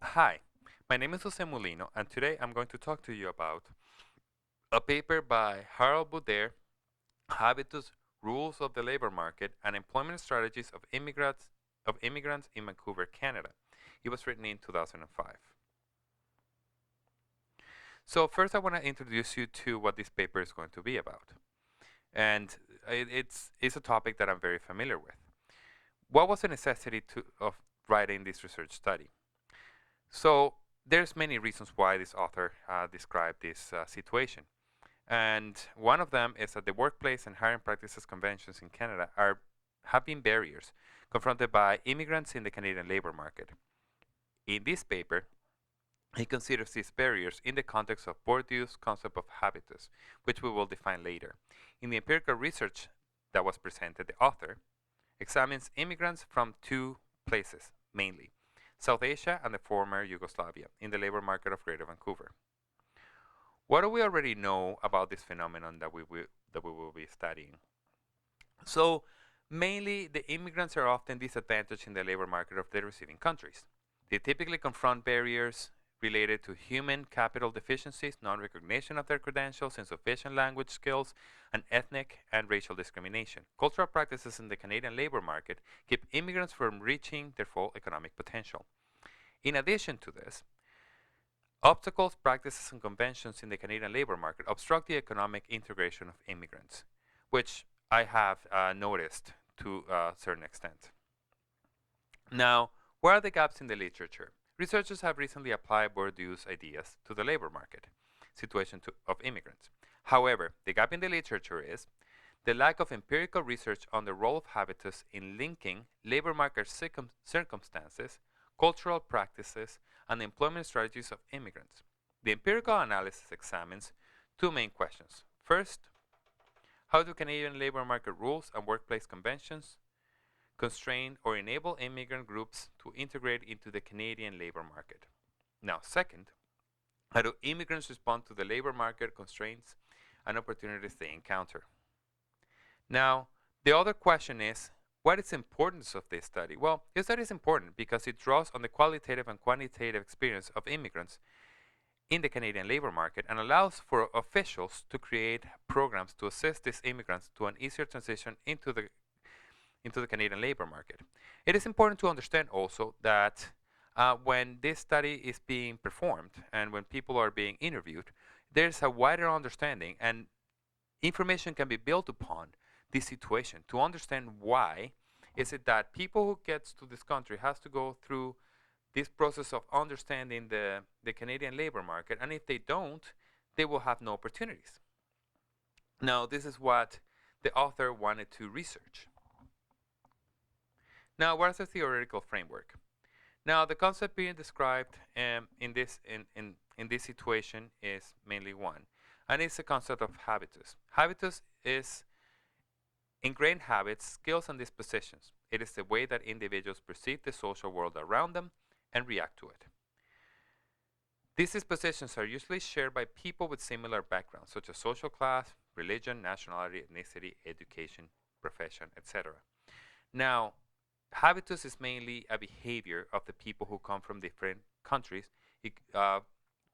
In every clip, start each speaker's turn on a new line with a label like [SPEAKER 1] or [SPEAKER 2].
[SPEAKER 1] Hi, my name is Jose Mulino, and today I'm going to talk to you about a paper by Harold Boudère, Habitus, Rules of the Labor Market, and Employment Strategies of Immigrants in Vancouver, Canada. It was written in 2005. So first I want to introduce you to what this paper is going to be about. And it's a topic that I'm very familiar with. What was the necessity of writing this research study? So there's many reasons why this author described this situation. And one of them is that the workplace and hiring practices conventions in Canada have been barriers confronted by immigrants in the Canadian labor market. In this paper, he considers these barriers in the context of Bourdieu's concept of habitus, which we will define later. In the empirical research that was presented, the author examines immigrants from two places, mainly South Asia and the former Yugoslavia, in the labor market of Greater Vancouver. What do we already know about this phenomenon that we will be studying? So, mainly the immigrants are often disadvantaged in the labor market of the receiving countries. They typically confront barriers related to human capital deficiencies, non-recognition of their credentials, insufficient language skills, and ethnic and racial discrimination. Cultural practices in the Canadian labor market keep immigrants from reaching their full economic potential. In addition to this, obstacles, practices, and conventions in the Canadian labor market obstruct the economic integration of immigrants, which I have noticed to a certain extent. Now, where are the gaps in the literature? Researchers have recently applied Bourdieu's ideas to the labor market situation of immigrants. However, the gap in the literature is the lack of empirical research on the role of habitus in linking labor market circumstances, cultural practices, and employment strategies of immigrants. The empirical analysis examines two main questions. First, how do Canadian labor market rules and workplace conventions constrain or enable immigrant groups to integrate into the Canadian labor market? Now, second, how do immigrants respond to the labor market constraints and opportunities they encounter? Now, the other question is, what is the importance of this study? Well, this study is important because it draws on the qualitative and quantitative experience of immigrants in the Canadian labor market and allows for officials to create programs to assist these immigrants to an easier transition into the Canadian labor market. It is important to understand also that when this study is being performed and when people are being interviewed, there's a wider understanding and information can be built upon this situation to understand why is it that people who gets to this country has to go through this process of understanding the Canadian labor market, and if they don't, they will have no opportunities. Now, this is what the author wanted to research. Now, what is the theoretical framework? Now, the concept being described in this situation is mainly one, and it's the concept of habitus. Habitus is ingrained habits, skills, and dispositions. It is the way that individuals perceive the social world around them and react to it. These dispositions are usually shared by people with similar backgrounds, such as social class, religion, nationality, ethnicity, education, profession, etc. Now, habitus is mainly a behavior of the people who come from different countries.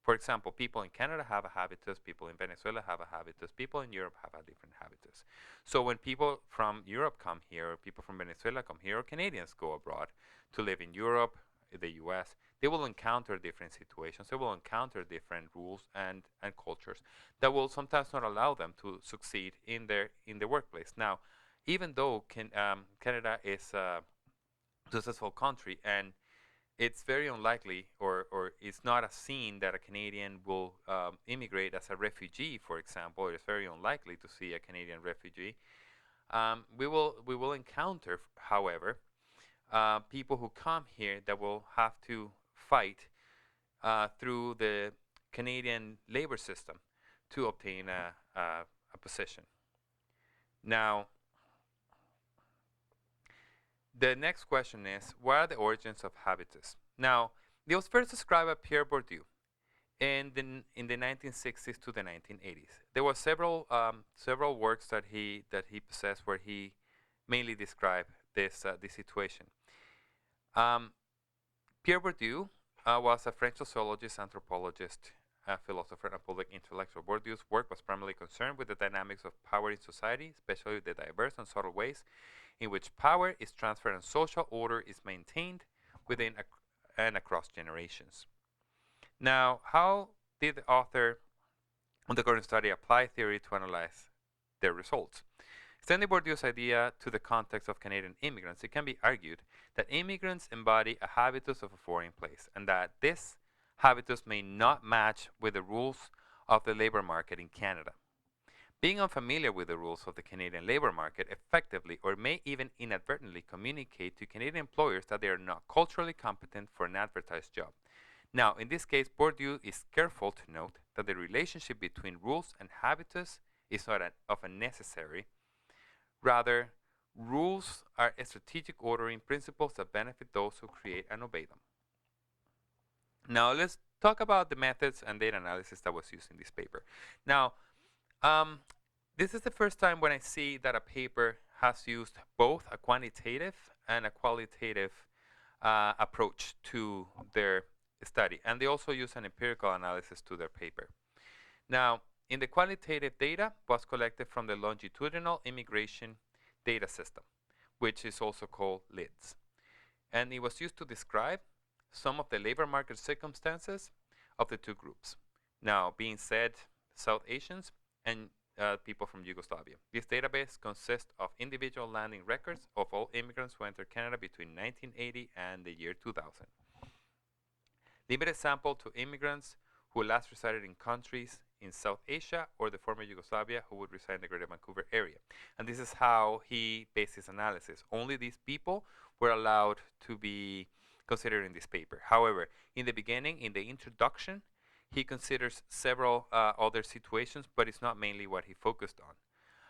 [SPEAKER 1] For example, people in Canada have a habitus, people in Venezuela have a habitus, people in Europe have a different habitus. So when people from Europe come here, or people from Venezuela come here, or Canadians go abroad to live in Europe, the US, they will encounter different situations. They will encounter different rules and cultures that will sometimes not allow them to succeed in their workplace. Now, even though Canada is a successful country and it's very unlikely or it's not a scene that a Canadian will immigrate as a refugee, for example. It's very unlikely to see a Canadian refugee. We will encounter, however, people who come here that will have to fight through the Canadian labor system to obtain a position. Now, the next question is, what are the origins of habitus? Now, it was first described by Pierre Bourdieu in the 1960s to the 1980s. There were several works that he possessed where he mainly described this situation. Um, Pierre Bourdieu was a French sociologist, anthropologist, philosopher, and public intellectual. Bourdieu's work was primarily concerned with the dynamics of power in society, especially the diverse and subtle ways in which power is transferred and social order is maintained within and across generations. Now, how did the author of the current study apply theory to analyze their results? Extending Bourdieu's idea to the context of Canadian immigrants, it can be argued that immigrants embody a habitus of a foreign place, and that this habitus may not match with the rules of the labor market in Canada. Being unfamiliar with the rules of the Canadian labor market effectively or may even inadvertently communicate to Canadian employers that they are not culturally competent for an advertised job. Now, in this case, Bourdieu is careful to note that the relationship between rules and habitus is not of a necessary. Rather, rules are a strategic ordering principles that benefit those who create and obey them. Now, let's talk about the methods and data analysis that was used in this paper. Now, this is the first time when I see that a paper has used both a quantitative and a qualitative approach to their study, and they also use an empirical analysis to their paper. Now, in the qualitative data was collected from the longitudinal immigration data system, which is also called LIDS, and it was used to describe some of the labor market circumstances of the two groups. Now, being said, South Asians and people from Yugoslavia. This database consists of individual landing records of all immigrants who entered Canada between 1980 and the year 2000. Limited sample to immigrants who last resided in countries in South Asia or the former Yugoslavia who would reside in the Greater Vancouver area. And this is how he based his analysis. Only these people were allowed to be considered in this paper. However, in the beginning, in the introduction, he considers several other situations, but it's not mainly what he focused on.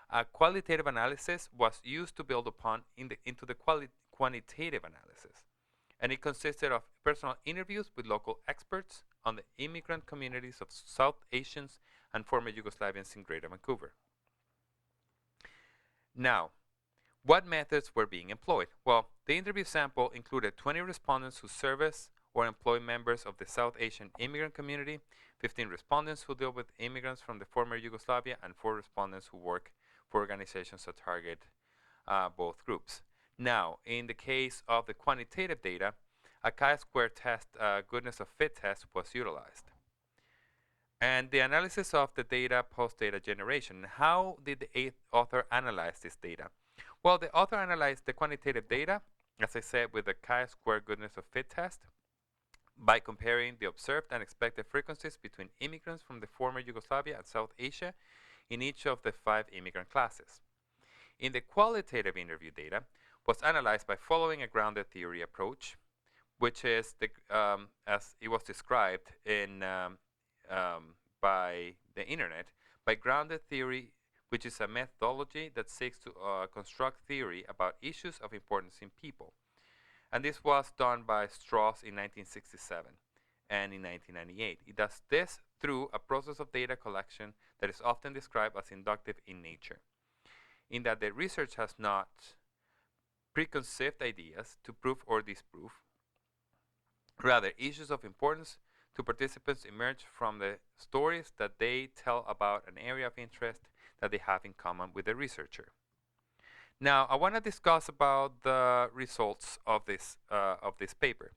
[SPEAKER 1] A qualitative analysis was used to build upon into the quantitative analysis, and it consisted of personal interviews with local experts on the immigrant communities of South Asians and former Yugoslavians in Greater Vancouver. Now, what methods were being employed? Well, the interview sample included 20 respondents who service or employ members of the South Asian immigrant community, 15 respondents who deal with immigrants from the former Yugoslavia, and 4 respondents who work for organizations that target both groups. Now, in the case of the quantitative data, a chi-square test, goodness of fit test, was utilized. And the analysis of the data post-data generation. How did the author analyze this data? Well, the author analyzed the quantitative data, as I said, with the chi-square goodness of fit test by comparing the observed and expected frequencies between immigrants from the former Yugoslavia and South Asia in each of the 5 immigrant classes. In the qualitative interview data was analyzed by following a grounded theory approach, which is, as it was described in by the internet, by grounded theory, which is a methodology that seeks to construct theory about issues of importance in people. And this was done by Strauss in 1967 and in 1998. It does this through a process of data collection that is often described as inductive in nature, in that the research has not preconceived ideas to prove or disprove. Rather, issues of importance to participants emerge from the stories that they tell about an area of interest that they have in common with the researcher. Now, I want to discuss about the results of this paper.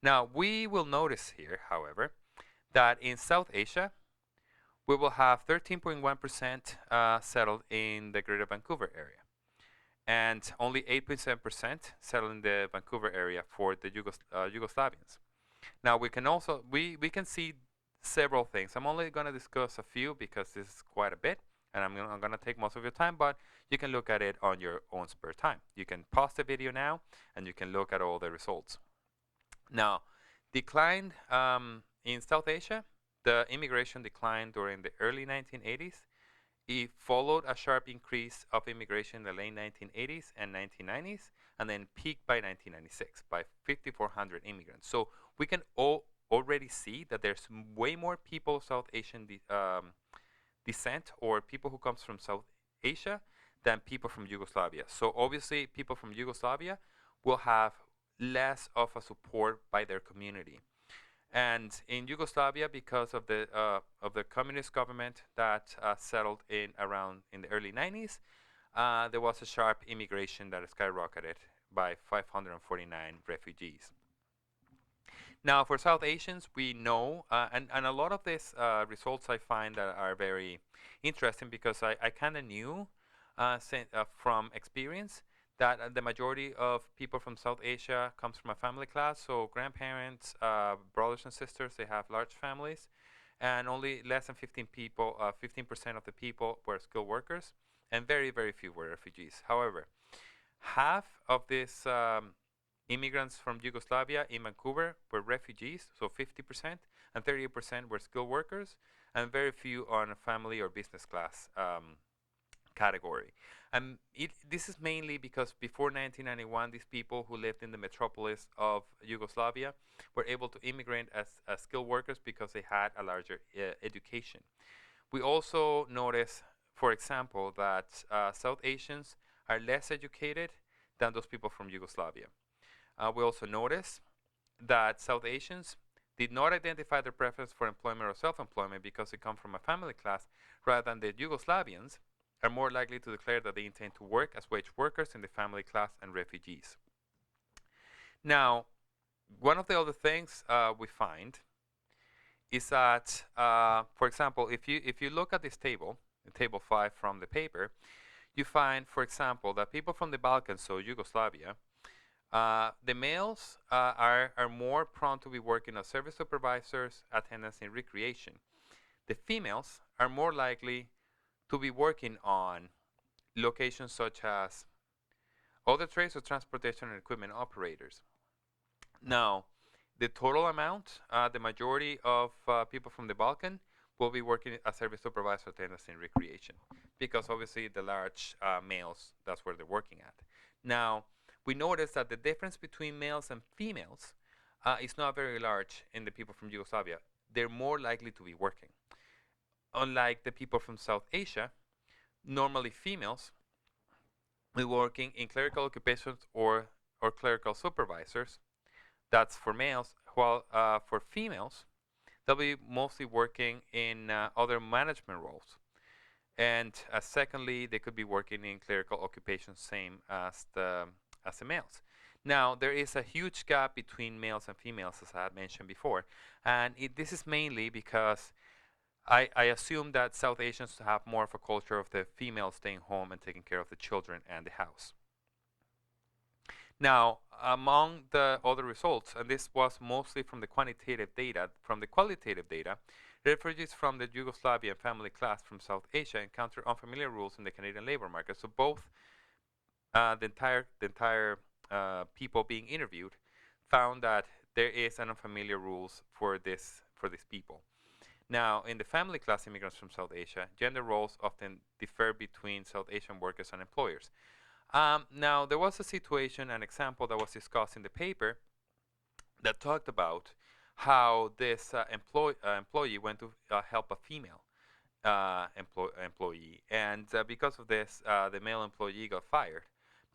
[SPEAKER 1] Now, we will notice here, however, that in South Asia, we will have 13.1% settled in the Greater Vancouver area, and only 8.7% settled in the Vancouver area for the Yugoslavians. Now, we can also we can see several things. I'm only going to discuss a few because this is quite a bit, and I'm going to take most of your time, but you can look at it on your own spare time. You can pause the video now, and you can look at all the results. Now, decline in South Asia, the immigration declined during the early 1980s. It followed a sharp increase of immigration in the late 1980s and 1990s, and then peaked by 1996 by 5,400 immigrants. So we can already see that there's way more people of South Asian descent, or people who comes from South Asia, than people from Yugoslavia. So obviously people from Yugoslavia will have less of a support by their community. And in Yugoslavia, because of the communist government that settled in around in the early 90s, there was a sharp immigration that skyrocketed by 549 refugees. Now, for South Asians, we know, and a lot of these results I find that are very interesting because I kind of knew from experience that the majority of people from South Asia comes from a family class. So grandparents, brothers and sisters, they have large families, and only less than 15% of the people were skilled workers, and very, very few were refugees. However, half of these immigrants from Yugoslavia in Vancouver were refugees, so 50%, and 30% were skilled workers, and very few on a family or business class category. And this is mainly because before 1991, these people who lived in the metropolis of Yugoslavia were able to immigrate as skilled workers because they had a larger education. We also notice, for example, that South Asians are less educated than those people from Yugoslavia. We also notice that South Asians did not identify their preference for employment or self-employment because they come from a family class, rather than the Yugoslavians are more likely to declare that they intend to work as wage workers in the family class and refugees. Now, one of the other things we find is that, for example, if you look at this table, table 5 from the paper, you find, for example, that people from the Balkans, so Yugoslavia, the males are more prone to be working as service supervisors, attendants in recreation. The females are more likely to be working on locations such as other trades or transportation and equipment operators. Now, the total amount, the majority of people from the Balkan will be working as service supervisor attendants in recreation, because obviously the large males, that's where they're working at. Now, we notice that the difference between males and females is not very large in the people from Yugoslavia. They're more likely to be working. Unlike the people from South Asia, normally females will be working in clerical occupations or clerical supervisors. That's for males, while for females, they'll be mostly working in other management roles. And secondly, they could be working in clerical occupations, same as the males. Now, there is a huge gap between males and females, as I had mentioned before. And this is mainly because I assume that South Asians have more of a culture of the female staying home and taking care of the children and the house. Now, among the other results, and this was mostly from the quantitative data, from the qualitative data, refugees from the Yugoslavian family class from South Asia encounter unfamiliar rules in the Canadian labor market. So both the entire people being interviewed found that there is an unfamiliar rules for these people. Now, in the family class immigrants from South Asia, gender roles often differ between South Asian workers and employers. Now, there was a situation, an example that was discussed in the paper that talked about how this employee went to help a female employee, and because of this, the male employee got fired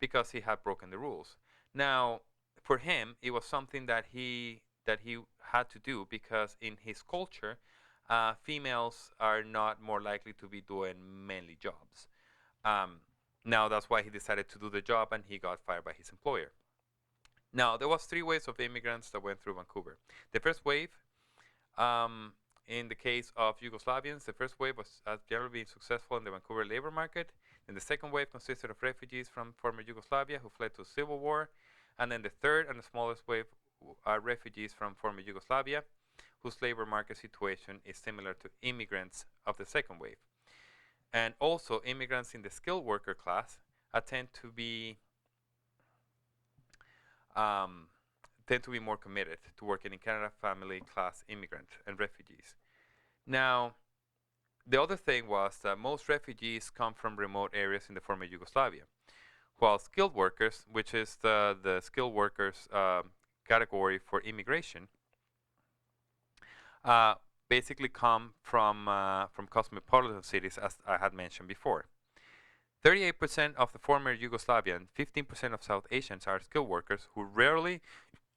[SPEAKER 1] because he had broken the rules. Now, for him, it was something that he had to do because in his culture, females are not more likely to be doing manly jobs. Now, that's why he decided to do the job, and he got fired by his employer. Now, there was 3 waves of immigrants that went through Vancouver. The first wave, in the case of Yugoslavians, the first wave was generally being successful in the Vancouver labor market. And the second wave consisted of refugees from former Yugoslavia who fled to civil war. And then the third and the smallest wave are refugees from former Yugoslavia, whose labor market situation is similar to immigrants of the second wave. And also, immigrants in the skilled worker class tend to be more committed to working in Canada, family class immigrant and refugees. Now, the other thing was that most refugees come from remote areas in the former Yugoslavia, while skilled workers, which is the skilled workers category for immigration, basically come from cosmopolitan cities, as I had mentioned before. 38% of the former Yugoslavian, 15% of South Asians are skilled workers who rarely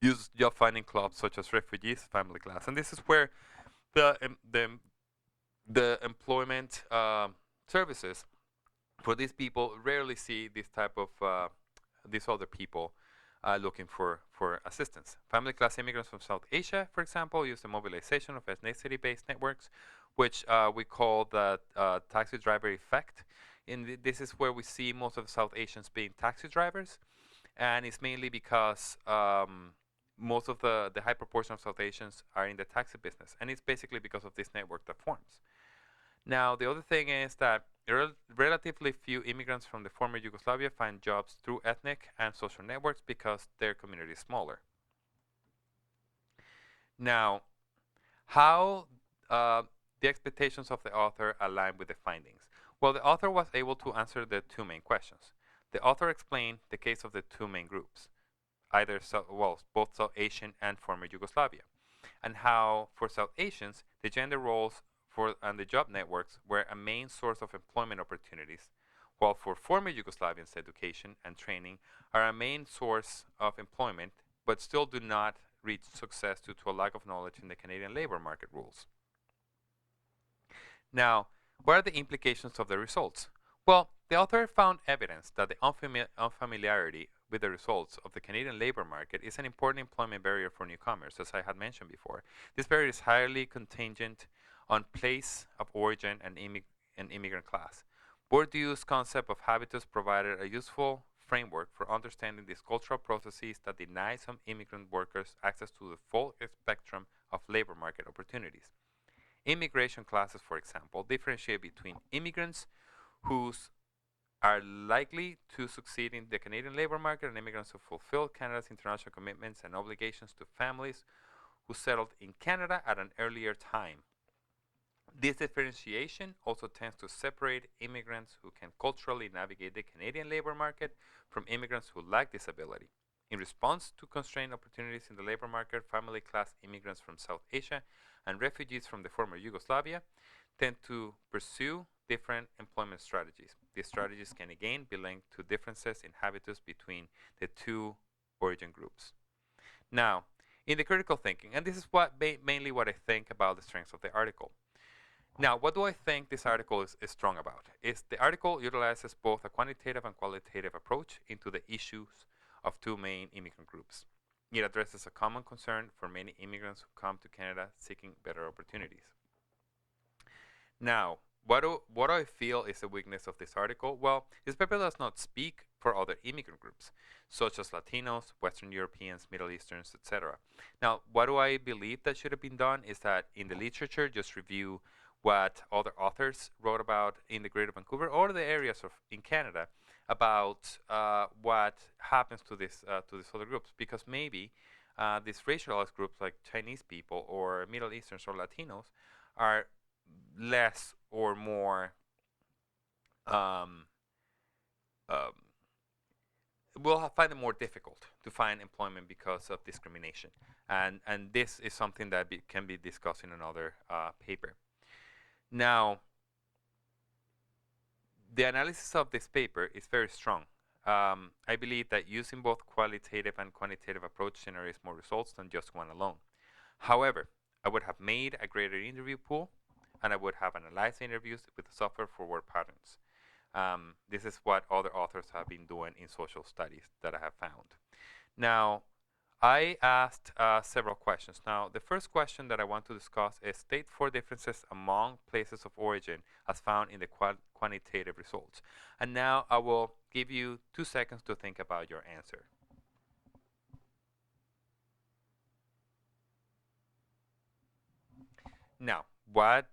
[SPEAKER 1] use job finding clubs such as refugees family class, and this is where the the employment services for these people rarely see this type of these other people looking for assistance. Family class immigrants from South Asia, for example, use the mobilization of ethnicity-based networks, which we call the taxi driver effect. This is where we see most of the South Asians being taxi drivers, and it's mainly because most of the high proportion of South Asians are in the taxi business, and it's basically because of this network that forms. Now, the other thing is that relatively few immigrants from the former Yugoslavia find jobs through ethnic and social networks because their community is smaller. Now, how the expectations of the author align with the findings? Well, the author was able to answer the two main questions. The author explained the case of the two main groups, both South Asian and former Yugoslavia, and how for South Asians, the gender roles and the job networks were a main source of employment opportunities, while for former Yugoslavians, education and training are a main source of employment, but still do not reach success due to a lack of knowledge in the Canadian labor market rules. Now, what are the implications of the results? Well, the author found evidence that the unfamiliarity with the results of the Canadian labor market is an important employment barrier for newcomers, as I had mentioned before. This barrier is highly contingent on place of origin and immigrant class. Bourdieu's concept of habitus provided a useful framework for understanding these cultural processes that deny some immigrant workers access to the full spectrum of labor market opportunities. Immigration classes, for example, differentiate between immigrants who are likely to succeed in the Canadian labor market and immigrants who fulfill Canada's international commitments and obligations to families who settled in Canada at an earlier time. This differentiation also tends to separate immigrants who can culturally navigate the Canadian labor market from immigrants who lack this ability. In response to constrained opportunities in the labor market, family class immigrants from South Asia and refugees from the former Yugoslavia tend to pursue different employment strategies. These strategies can again be linked to differences in habitus between the two origin groups. Now, in the critical thinking, and this is mainly what I think about the strengths of the article. Now, what do I think this article is strong about? Is the article utilizes both a quantitative and qualitative approach into the issues of two main immigrant groups. It addresses a common concern for many immigrants who come to Canada seeking better opportunities. Now, what do I feel is the weakness of this article? Well, this paper does not speak for other immigrant groups, such as Latinos, Western Europeans, Middle Easterns, etc. Now, what do I believe that should have been done is that in the literature, just review what other authors wrote about in the Greater Vancouver or the areas in Canada about what happens to these other groups, because maybe these racialized groups like Chinese people or Middle Easterns or Latinos are less or more um, um, will find it more difficult to find employment because of discrimination, and this is something that can be discussed in another paper. Now, the analysis of this paper is very strong. I believe that using both qualitative and quantitative approach generates more results than just one alone. However, I would have made a greater interview pool, and I would have analyzed interviews with the software for word patterns. This is what other authors have been doing in social studies that I have found. Now, I asked several questions. Now, the first question that I want to discuss is state four differences among places of origin as found in the quantitative results. And now I will give you 2 seconds to think about your answer. Now, what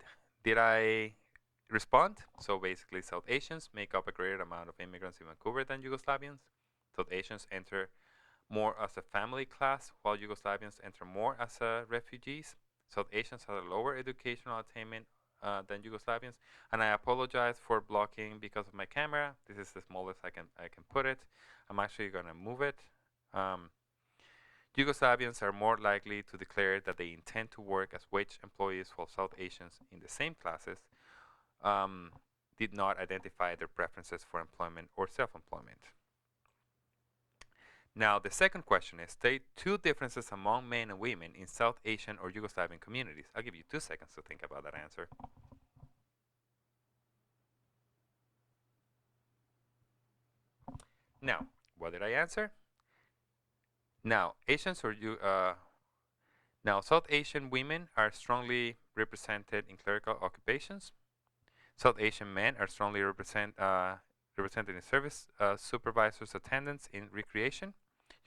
[SPEAKER 1] did I respond? So basically, South Asians make up a greater amount of immigrants in Vancouver than Yugoslavians. South Asians enter more as a family class, while Yugoslavians enter more as refugees. South Asians have a lower educational attainment than Yugoslavians, and I apologize for blocking because of my camera. This is the smallest I can put it. I'm actually gonna move it. Yugoslavians are more likely to declare that they intend to work as wage employees, while South Asians in the same classes did not identify their preferences for employment or self-employment. Now, the second question is state two differences among men and women in South Asian or Yugoslavian communities. I'll give you 2 seconds to think about that answer. Now, what did I answer? Now, South Asian women are strongly represented in clerical occupations. South Asian men are strongly represented in service supervisors, attendants in recreation.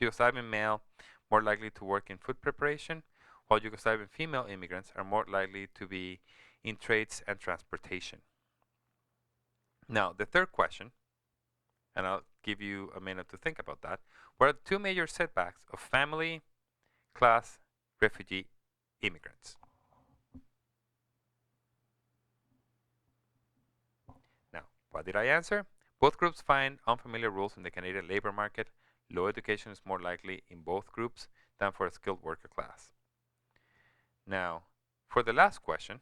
[SPEAKER 1] Yugoslavian male more likely to work in food preparation, while Yugoslavian female immigrants are more likely to be in trades and transportation. Now, the third question, and I'll give you a minute to think about that. What are the two major setbacks of family, class, refugee, immigrants? Now, what did I answer? Both groups find unfamiliar rules in the Canadian labor market. Low education is more likely in both groups than for a skilled worker class. Now, for the last question,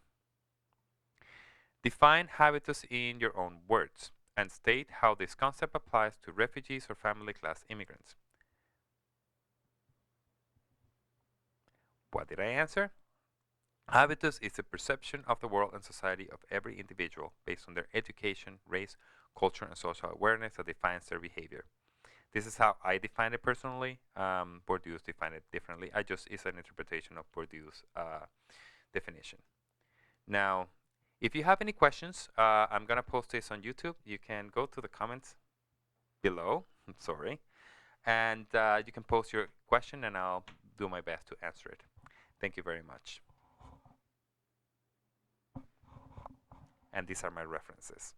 [SPEAKER 1] define habitus in your own words and state how this concept applies to refugees or family class immigrants. What did I answer? Habitus is the perception of the world and society of every individual based on their education, race, culture, and social awareness that defines their behavior. This is how I define it personally. Bourdieu's define it differently. It's an interpretation of Bourdieu's definition. Now, if you have any questions, I'm gonna post this on YouTube. You can go to the comments below. Sorry, and you can post your question, and I'll do my best to answer it. Thank you very much. And these are my references.